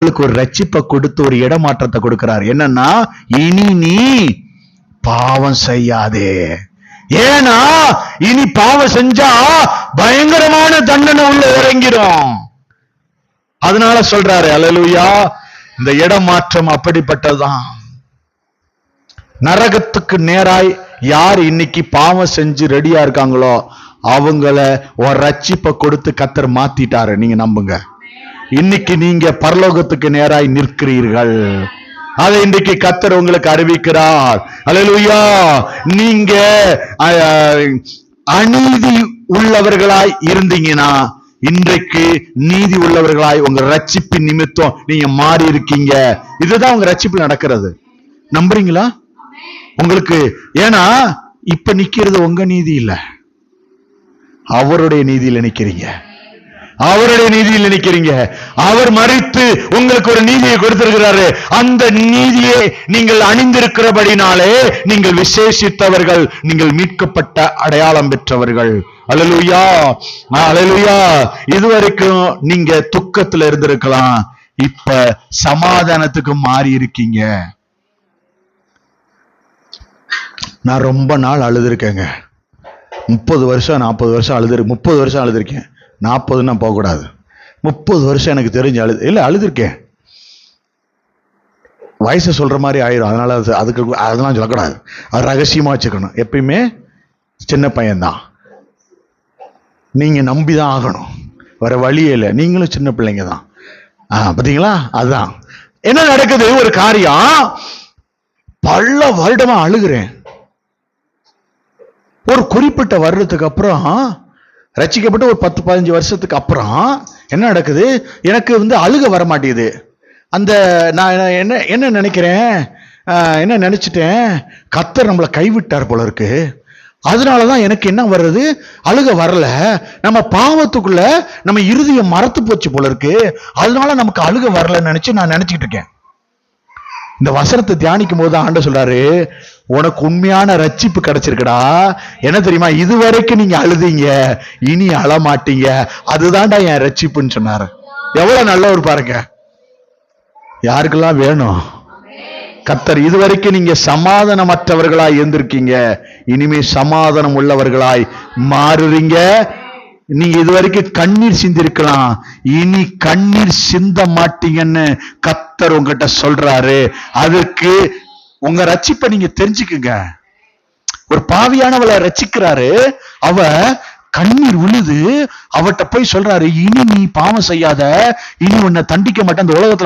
ஒரு ரட்சிப்பை கொடுத்து ஒரு இடமாற்றத்தை கொடுக்கிறார். என்னன்னா, இனி நீ பாவம் செய்யாதே. ஏன்னா இனி பாவம் செஞ்சா பயங்கரமான தண்டனை உள்ள இறங்கிடும். அதனால சொல்றாரு, அல்லேலூயா, இந்த இடமாற்றம் அப்படிப்பட்டதுதான். நரகத்துக்கு நேராய் யார் இன்னைக்கு பாவம் செஞ்சு ரெடியா இருக்காங்களோ அவங்கள ஒரு ரட்சிப்பை கொடுத்து கர்த்தர் மாத்திட்டாரு. நீங்க நம்புங்க. இன்னைக்கு நீங்க பரலோகத்துக்கு நேராய் நிற்கிறீர்கள். அதை இன்றைக்கு கர்த்தர் உங்களுக்கு அறிவிக்கிறார். அல்லேலூயா. நீங்க அநீதி உள்ளவர்களாய் இருந்தீங்கன்னா இன்றைக்கு நீதி உள்ளவர்களாய் உங்க ரட்சிப்பின் நிமித்தம் நீங்க மாறி இருக்கீங்க. இதுதான் உங்க ரட்சிப்பு நடக்கிறது. நம்புறீங்களா? உங்களுக்கு ஏன்னா இப்ப நிக்கிறது உங்க நீதி இல்ல, அவருடைய நீதியில நிக்கிறீங்க. அவருடைய நீதியில் நினைக்கிறீங்க. அவர் மரித்து உங்களுக்கு ஒரு நீதியை கொடுத்திருக்கிறாரு. அந்த நீதியை நீங்கள் அணிந்திருக்கிறபடினாலே நீங்கள் விசேஷித்தவர்கள், நீங்கள் மீட்கப்பட்ட அடையாளம் பெற்றவர்கள். அல்லேலூயா, அல்லேலூயா. இதுவரைக்கும் நீங்க துக்கத்துல இருந்திருக்கலாம், இப்ப சமாதானத்துக்கு மாறி இருக்கீங்க. நான் ரொம்ப நாள் அழுதுருக்கேங்க. 30 வருஷம் 40 வருஷம் 30 வருஷம் அழுதுருக்கேன். 40 போகக்கூடாது. 30 வருஷம் எனக்கு தெரிஞ்சு அழுதுருக்கேன். வயசை சொல்ற மாதிரி ஆயிரும். அதனால அதெல்லாம் சொல்லக்கூடாது. அது ரகசியமா வச்சுக்கணும். எப்பயுமே சின்ன பையன்தான், நீங்க நம்பிதான் ஆகணும், வேற வழியே இல்லை. நீங்களும் சின்ன பிள்ளைங்க தான். பாத்தீங்களா? அதுதான் என்ன நடக்குது. ஒரு காரியம் பல வருடமா அழுகிறேன். ஒரு குறிப்பிட்ட வருடத்துக்கு அப்புறம், ரட்சிக்கப்பட்டு ஒரு 10-15 வருஷத்துக்கு அப்புறம் என்ன நடக்குது, எனக்கு அழுக வர மாட்டேங்குது. அந்த நான் என்ன நினைக்கிறேன், என்ன நினைச்சிட்டேன், கர்த்தர் நம்மளை கைவிட்டார் போல இருக்கு. அதனாலதான் எனக்கு என்ன வர்றது, அழுக வரல. நம்ம பாவத்துக்குள்ள நம்ம இருதயம் மறத்து போச்சு போல இருக்கு. அதனால நமக்கு அழுக வரலன்னு நினைச்சு நான் நினைச்சுக்கிட்டு இருக்கேன். இந்த வசனத்தை தியானிக்கும் போது ஆண்டவர் சொல்றாரு, உனக்கு உண்மையான ரட்சிப்பு கிடைச்சிருக்குடா. என்ன தெரியுமா, இதுவரைக்கும் நீங்க அழுதீங்க, இனி அழமாட்டீங்க. அதுதான்டா என் ரட்சிப்புன்னு சொன்னாரு. எவ்வளவு நல்லவர் பாருங்க. யாருக்கெல்லாம் வேணும் கர்த்தர். இதுவரைக்கும் நீங்க சமாதானமற்றவர்களாய் இருந்திருக்கீங்க, இனிமே சமாதானம் உள்ளவர்களாய் மாறுறீங்க. நீங்க இதுவரைக்கும் கண்ணீர் சிந்திருக்கலாம், இனி கண்ணீர் சிந்த மாட்டீங்கன்னு கர்த்தர் உங்ககிட்ட சொல்றாரு. அதுக்கு உங்க ரட்சிப்பை நீங்க தெரிஞ்சுக்குங்க. ஒரு பாவியானவளை ரட்சிக்கிறாரு, அவ கண்ணீர் விழுது, அவட்ட போய் சொல்றாரு, இனி நீ பாவம் செய்யாத, இனி உன்னை தண்டிக்க மாட்டேன், இந்த உலகத்துல